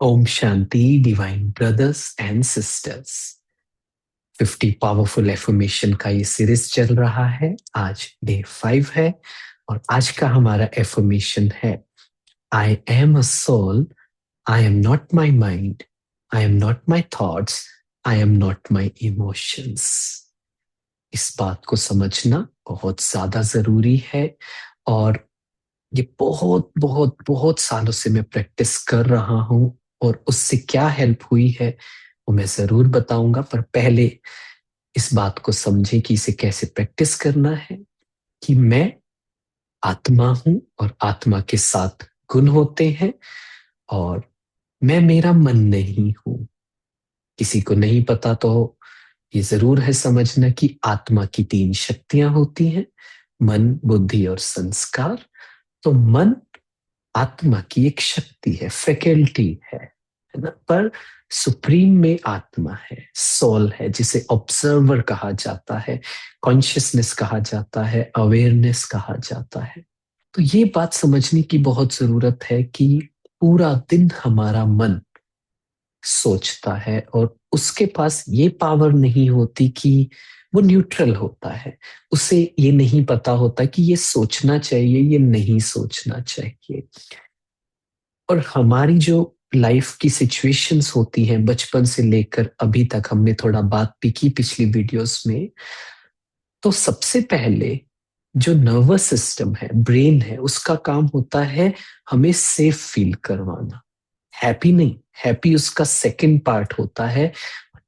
ओम शांति divine brothers and sisters. 50 powerful affirmation का ये सीरीज चल रहा है। आज डे 5 है और आज का हमारा एफर्मेशन है I am a soul, I am not my mind, I am not my thoughts, I am not my emotions. इस बात को समझना बहुत ज्यादा जरूरी है और ये बहुत बहुत बहुत सालों से मैं प्रैक्टिस कर रहा हूं और उससे क्या हेल्प हुई है वो मैं जरूर बताऊंगा। पर पहले इस बात को समझे कि इसे कैसे प्रैक्टिस करना है कि मैं आत्मा हूं और आत्मा के साथ गुण होते हैं और मैं मेरा मन नहीं हूं। किसी को नहीं पता तो ये जरूर है समझना कि आत्मा की 3 शक्तियां होती हैं, मन, बुद्धि और संस्कार। तो मन आत्मा की एक शक्ति है, फैकल्टी है ना। पर सुप्रीम में आत्मा है, सोल है, जिसे ऑब्जर्वर कहा जाता है, कॉन्शियसनेस कहा जाता है, अवेयरनेस कहा जाता है। तो ये बात समझने की बहुत जरूरत है कि पूरा दिन हमारा मन सोचता है और उसके पास ये पावर नहीं होती कि वो न्यूट्रल होता है। उसे ये नहीं पता होता कि ये सोचना चाहिए, ये नहीं सोचना चाहिए। और हमारी जो लाइफ की सिचुएशंस होती हैं बचपन से लेकर अभी तक, हमने थोड़ा बात भी की पिछली वीडियोस में। तो सबसे पहले जो नर्वस सिस्टम है, ब्रेन है, उसका काम होता है हमें सेफ फील करवाना, हैप्पी नहीं। हैप्पी उसका सेकंड पार्ट होता है,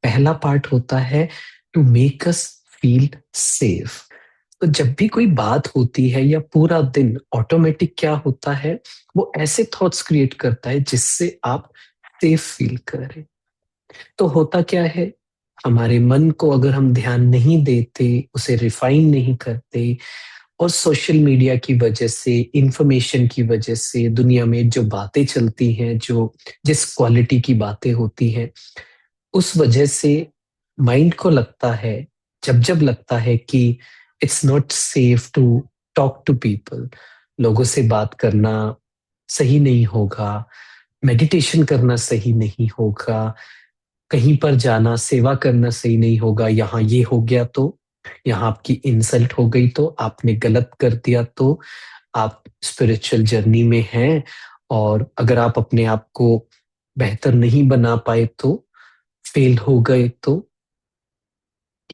पहला पार्ट होता है to make us feel safe. तो जब भी कोई बात होती है या पूरा दिन, ऑटोमेटिक क्या होता है, वो ऐसे थॉट्स क्रिएट करता है जिससे आप सेफ फील करें। तो होता क्या है, हमारे मन को अगर हम ध्यान नहीं देते, उसे रिफाइन नहीं करते और सोशल मीडिया की वजह से, इंफॉर्मेशन की वजह से, दुनिया में जो बातें चलती हैं, जो जिस क्वालिटी की बातें होती हैं, उस वजह से माइंड को लगता है, जब जब लगता है कि it's not safe to talk to people, लोगों से बात करना सही नहीं होगा, मेडिटेशन करना सही नहीं होगा, कहीं पर जाना, सेवा करना सही नहीं होगा, यहाँ ये हो गया तो, यहाँ आपकी इंसल्ट हो गई तो, आपने गलत कर दिया तो, आप स्पिरिचुअल जर्नी में हैं और अगर आप अपने आप को बेहतर नहीं बना पाए तो, फेल हो गए तो।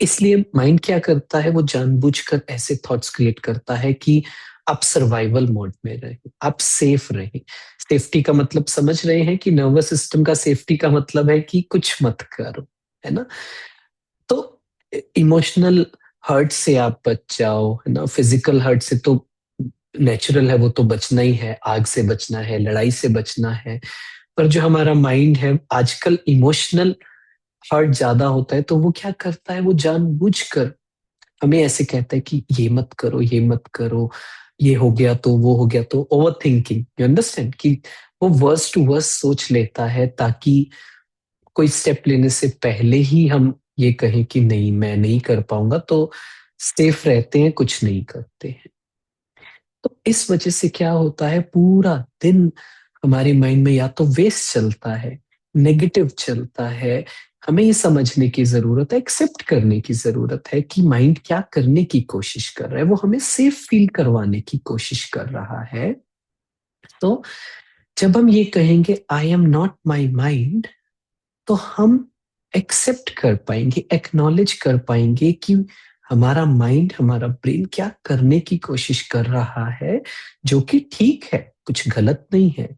इसलिए माइंड क्या करता है, वो जानबूझकर ऐसे थॉट्स क्रिएट करता है कि आप सर्वाइवल मोड में रहें, आप सेफ रहें। सेफ्टी का मतलब समझ रहे हैं कि नर्वस सिस्टम का सेफ्टी का मतलब है कि कुछ मत करो, है ना। तो इमोशनल हर्ट से आप बच जाओ, है ना। फिजिकल हर्ट से तो नेचुरल है, वो तो बचना ही है, आग से बचना है, लड़ाई से बचना है। पर जो हमारा माइंड है आजकल, इमोशनल हर्ट ज्यादा होता है तो वो क्या करता है, वो जानबूझकर हमें ऐसे कहता है कि ये मत करो, ये मत करो, ये हो गया तो, वो हो गया तो। ओवर थिंकिंग, यू अंडरस्टैंड, कि वो वर्स टू वर्स सोच लेता है ताकि कोई स्टेप लेने से पहले ही हम ये कहें कि नहीं, मैं नहीं कर पाऊंगा, तो सेफ रहते हैं, कुछ नहीं करते हैं। तो इस वजह से क्या होता है, पूरा दिन हमारे माइंड में या तो वेस्ट चलता है, नेगेटिव चलता है। हमें ये समझने की जरूरत है, एक्सेप्ट करने की जरूरत है कि माइंड क्या करने की कोशिश कर रहा है, वो हमें सेफ फील करवाने की कोशिश कर रहा है। तो जब हम ये कहेंगे आई एम नॉट माई माइंड, तो हम एक्सेप्ट कर पाएंगे, एक्नॉलेज कर पाएंगे कि हमारा माइंड, हमारा ब्रेन क्या करने की कोशिश कर रहा है, जो कि ठीक है, कुछ गलत नहीं है।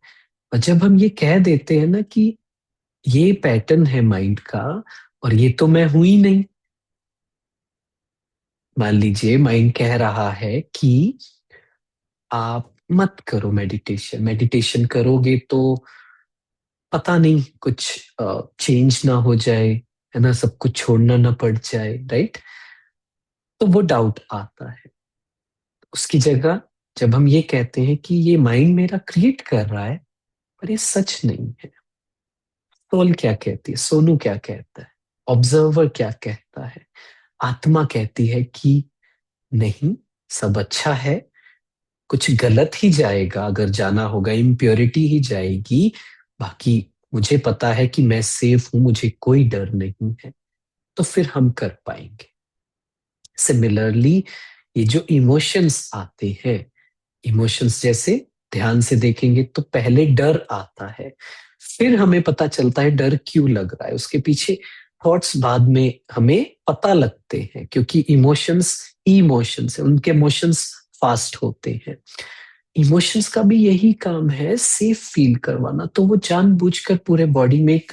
और जब हम ये कह देते हैं ना कि ये पैटर्न है माइंड का और ये तो मैं हूं ही नहीं। मान लीजिए माइंड कह रहा है कि आप मत करो मेडिटेशन, मेडिटेशन करोगे तो पता नहीं कुछ चेंज ना हो जाए, है ना, सब कुछ छोड़ना ना पड़ जाए, राइट। तो वो डाउट आता है। उसकी जगह जब हम ये कहते हैं कि ये माइंड मेरा क्रिएट कर रहा है, पर ये सच नहीं है। सोल क्या कहती है, सोनू क्या कहता है, ऑब्जर्वर क्या कहता है, आत्मा कहती है कि नहीं, सब अच्छा है, कुछ गलत ही जाएगा, अगर जाना होगा इम्प्योरिटी ही जाएगी, बाकी मुझे पता है कि मैं सेफ हूं, मुझे कोई डर नहीं है, तो फिर हम कर पाएंगे। सिमिलरली ये जो इमोशंस आते हैं, इमोशंस जैसे ध्यान से देखेंगे तो पहले डर आता है, फिर हमें पता चलता है डर क्यों लग रहा है, उसके पीछे थॉट्स बाद में हमें पता लगते हैं, क्योंकि इमोशंस है, उनके इमोशंस फास्ट होते हैं। इमोशंस का भी यही काम है, सेफ फील करवाना, तो वो जानबूझकर पूरे बॉडी में एक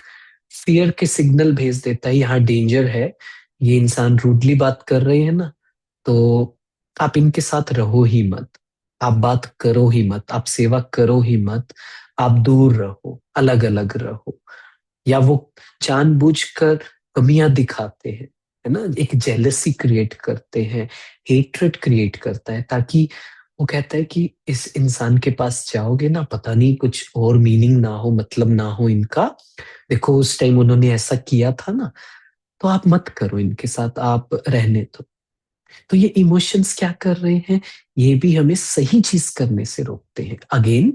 फियर के सिग्नल भेज देता है, यहाँ डेंजर है, ये इंसान रूडली बात कर रहे हैं ना, तो आप इनके साथ रहो ही मत, आप बात करो ही मत, आप सेवा करो ही मत, आप दूर रहो, अलग अलग रहो। या वो जानबूझकर कमियां दिखाते हैं, है ना, एक जेलसी क्रिएट करते हैं, हेट्रेड क्रिएट करता है, ताकि वो कहता है कि इस इंसान के पास जाओगे ना, पता नहीं कुछ और मीनिंग ना हो, मतलब ना हो इनका, देखो उस टाइम उन्होंने ऐसा किया था ना, तो आप मत करो इनके साथ, आप रहने दो। तो ये इमोशंस क्या कर रहे हैं, ये भी हमें सही चीज करने से रोकते हैं। अगेन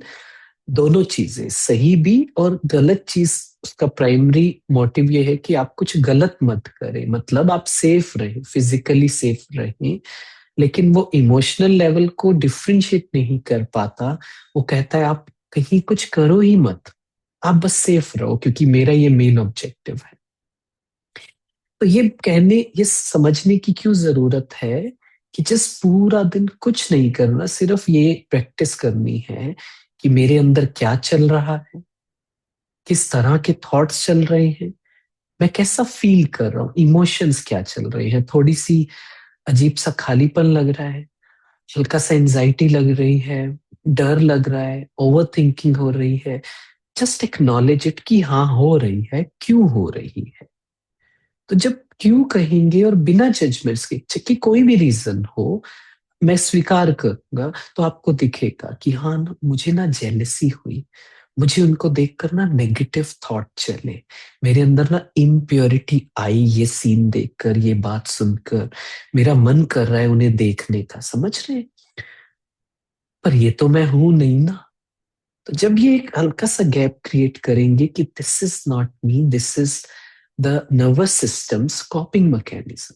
दोनों चीजें, सही भी और गलत चीज, उसका प्राइमरी मोटिव ये है कि आप कुछ गलत मत करें, मतलब आप सेफ रहें, फिजिकली सेफ रहें। लेकिन वो इमोशनल लेवल को डिफरेंशिएट नहीं कर पाता, वो कहता है आप कहीं कुछ करो ही मत, आप बस सेफ रहो, क्योंकि मेरा ये मेन ऑब्जेक्टिव है। तो ये समझने की क्यों जरूरत है कि जिस पूरा दिन कुछ नहीं करना, सिर्फ ये प्रैक्टिस करनी है कि मेरे अंदर क्या चल रहा है, किस तरह के थॉट्स चल रहे हैं, मैं कैसा फील कर रहा हूँ, इमोशंस क्या चल रहे हैं, थोड़ी सी अजीब सा खालीपन लग रहा है, हल्का सा एंजाइटी लग रही है, डर लग रहा है, ओवर थिंकिंग हो रही है, जस्ट एक्नॉलेज इट कि हाँ हो रही है, क्यों हो रही है। तो जब क्यों कहेंगे और बिना जजमेंट्स के, चाहे कोई भी रीजन हो, मैं स्वीकार करूंगा, तो आपको दिखेगा कि हाँ ना, मुझे ना जेलसी हुई, मुझे उनको देखकर ना नेगेटिव थॉट चले, मेरे अंदर ना इम्प्योरिटी आई, ये सीन देखकर, ये बात सुनकर मेरा मन कर रहा है उन्हें देखने का, समझ रहे हैं? पर ये तो मैं हूं नहीं ना। तो जब ये एक हल्का सा गैप क्रिएट करेंगे कि this is not me, this is the nervous systems कॉपिंग mechanism,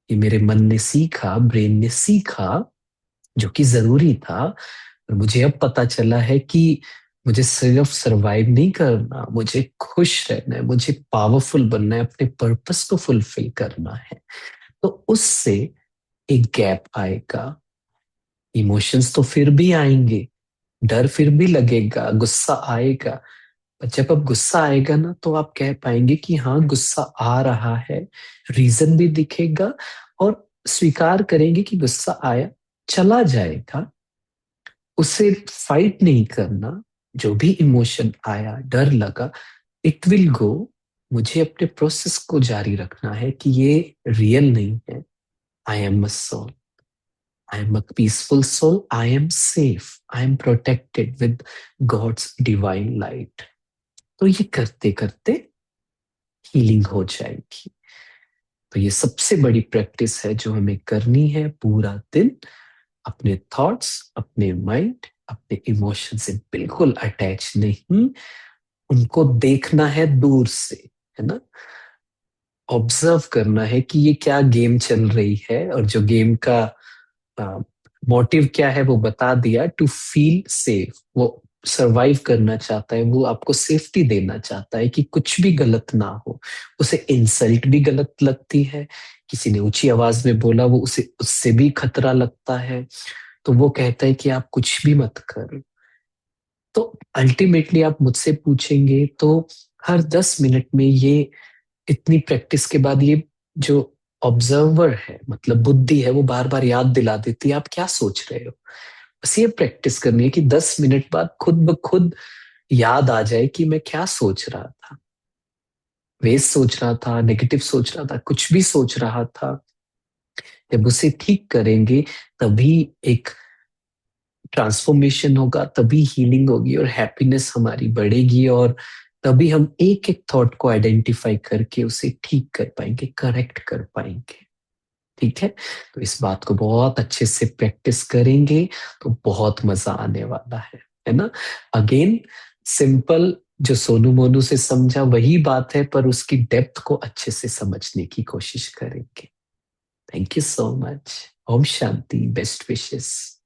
ये मेरे मन ने सीखा, ब्रेन ने सीखा, जो कि जरूरी था। और मुझे अब पता चला है कि मुझे सिर्फ सरवाइव नहीं करना, मुझे खुश रहना है, मुझे पावरफुल बनना है, अपने पर्पस को फुलफिल करना है। तो उससे एक गैप आएगा, इमोशंस तो फिर भी आएंगे, डर फिर भी लगेगा, गुस्सा आएगा, पर जब अब गुस्सा आएगा ना, तो आप कह पाएंगे कि हाँ गुस्सा आ रहा है, रीजन भी दिखेगा, और स्वीकार करेंगे कि गुस्सा आया, चला जाएगा, उसे फाइट नहीं करना। जो भी इमोशन आया, डर लगा, इट विल गो, मुझे अपने प्रोसेस को जारी रखना है कि ये रियल नहीं है। I am a soul, I am a peaceful soul, I am safe, I am protected with God's divine light. तो ये करते करते हीलिंग हो जाएगी। तो ये सबसे बड़ी प्रैक्टिस है जो हमें करनी है पूरा दिन, अपने थॉट्स, अपने माइंड, अपने इमोशन से बिल्कुल अटैच नहीं, उनको देखना है दूर से, है ना, ऑब्जर्व करना है कि ये क्या गेम चल रही है, और जो गेम का मोटिव क्या है वो बता दिया, टू फील सेफ, वो सरवाइव करना चाहता है, वो आपको सेफ्टी देना चाहता है कि कुछ भी गलत ना हो। उसे इंसल्ट भी गलत लगती है, किसी ने ऊंची आवाज में बोला, वो उसे उससे भी खतरा लगता है, तो वो कहता है कि आप कुछ भी मत करो। तो अल्टीमेटली आप मुझसे पूछेंगे तो हर 10 मिनट में ये, इतनी प्रैक्टिस के बाद, ये जो ऑब्जर्वर है, मतलब बुद्धि है, वो बार बार याद दिला देती है आप क्या सोच रहे हो। बस ये प्रैक्टिस करनी है कि 10 मिनट बाद खुद ब खुद याद आ जाए कि मैं क्या सोच रहा था, वेस्ट सोच रहा था, नेगेटिव सोच रहा था, कुछ भी सोच रहा था। जब उसे ठीक करेंगे, तभी एक ट्रांसफॉर्मेशन होगा, तभी हीलिंग होगी और हैप्पीनेस हमारी बढ़ेगी, और तभी हम एक एक थॉट को आइडेंटिफाई करके उसे ठीक कर पाएंगे, करेक्ट कर पाएंगे। ठीक है, तो इस बात को बहुत अच्छे से प्रैक्टिस करेंगे तो बहुत मजा आने वाला है ना। अगेन सिंपल जो सोनू मोनू से समझा वही बात है, पर उसकी डेप्थ को अच्छे से समझने की कोशिश करेंगे। Thank you so much. ओम शांति, बेस्ट विशेस।